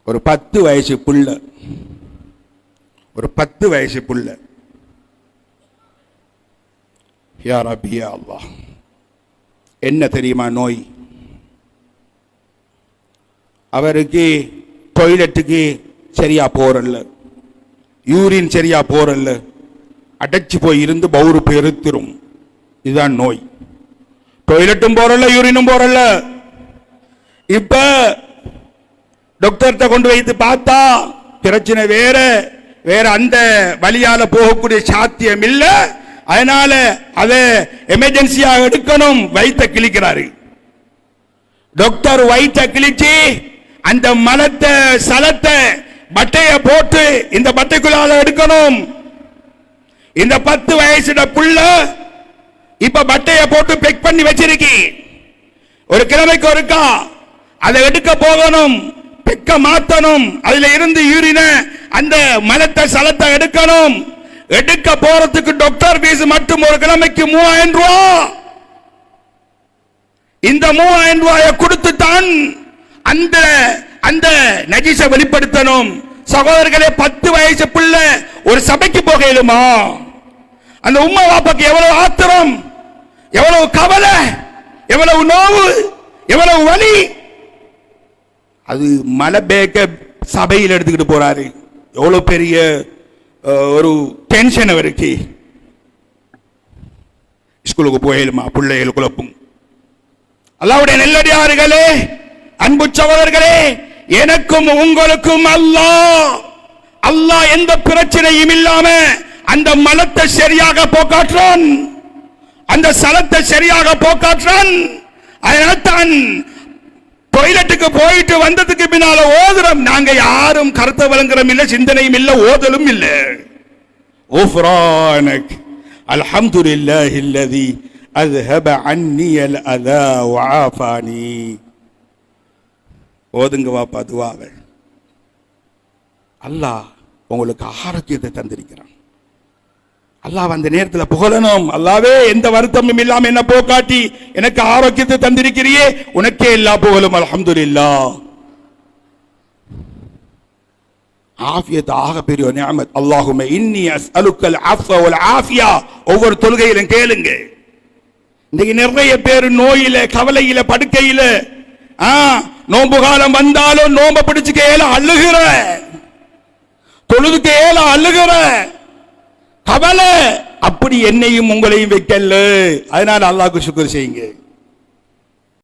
ஒரு 10 வயசு புள்ள, ஒரு 10 வயசு புள்ள, யா ரப்பி யா அல்லாஹ், என்ன தெரியுமா நோய்? அவருக்கு டாய்லெட்டுக்கு சரியா போறல்ல, யூரின் சரியா போறல்ல, அடைச்சு போய் இருந்து பவுரு பெருத்திரும். இதுதான் நோய். டாய்லெட்டும் போறல்ல, யூரினும் போறல்ல. இப்ப டாக்டர்கிட்ட கொண்டு வைத்து பார்த்தா பிரச்சனை வேற வேற, அந்த வழியால போகக்கூடிய சாத்தியம் இல்ல. அதனால அதை எமர்ஜென்சியாக எடுக்கணும். வயிற்றை கிழிக்கிறாரு டாக்டர். வயிற்றை கிழிச்சு அந்த மலத்தை சலத்தை பட்டைய போட்டு இந்த பட்டைக்குள்ளால எடுக்கணும். இந்த 10 வயசுட புள்ள இப்ப பட்டைய போட்டு பெக் பண்ணி வச்சிருக்கி. ஒரு கிழமைக்கு ஒருக்கா அதை எடுக்க போகணும், பெக்க மாத்தணும், அதுல இருந்து யூரின அந்த மலத்தை சலத்தை எடுக்கணும். எடுக்க போறதுக்கு டாக்டர் ஃபீஸ் மட்டும் ஒரு கிழமைக்கு 3000 ரூபாய். இந்த 3000 ரூபாயை கொடுத்து தான் அந்த அந்த நஜீஸ வெளிப்படுத்தணும். சகோதரர்களே, 10 வயசு பிள்ளை ஒரு சபைக்கு போக இயலுமா? அந்த உம்மா வாப்பாக்கு எவ்வளவு ஆத்திரம், எவ்வளவு கவலை, எவ்வளவு நோவு, எவ்வளவு வலி. அது மலை பேக்க சபையில் எடுத்துக்கிட்டு போறாரு. எவ்வளவு பெரிய ஒரு டென்ஷன் அவருக்கு. ஸ்கூலுக்கு போயிடுமா பிள்ளைகள் குழப்பும். அல்லாஹ்வுடைய நல்லடியார்களே, அன்பு சகோதரர்களே, எனக்கும் உங்களுக்கும் அல்லாஹ் எந்த பிரச்சனையும் இல்லாம அந்த மலத்தை சரியாக போக்காற்றான், அந்த சலத்தை சரியாக போக்காற்றான். அதனால்தான் டாய்லெட்டுக்கு போயிட்டு வந்ததுக்கு பின்னால ஓதுறோம். நாங்க யாரும் கருத்தை வழங்குறோம் இல்ல, சிந்தனையும் இல்ல, ஓதலும் இல்ல. குஃப்ரானக் அல்ஹம்துலில்லாஹில்லதி அஸ்ஹப அன்னி அல் அதா வஆஃபானி. ஓதுங்க வாப்பா துஆவை. அல்லாஹ் உங்களுக்கு ஆரோக்கியத்தை தந்திருக்கிறான். அல்லாஹ் அந்த நேரத்தில் புகழணும். அல்லாவே, எந்த வருத்தமும் இல்லாம என்ன போக்காட்டி எனக்கு ஆரோக்கியத்தை தந்திருக்கிறியே, உனக்கே எல்லா புகழும். அல்ஹம்துலில்லாஹ். ஆஃபியத் ஆக பெரிய நிஅமத். அல்லாஹும்ம இன்னி அஸ்அலுக்கல் அஃவ வல் ஆஃபியா. ஒவ்வொரு தொழுகையிலும் கேளுங்க. இன்னைக்கு நிறைய பேர் நோயில, கவலையில, படுக்கையில, நோம்பு காலம் வந்தாலும் நோம்ப பிடிச்சுக்க ஏல அழுகிற, தொழுதுக்க ஏல அழுகிற, கவலை. அப்படி என்னையும் உங்களையும் வைக்கல. அதனால அல்லாஹ்வுக்கு சுக்ர் செய்யுங்க.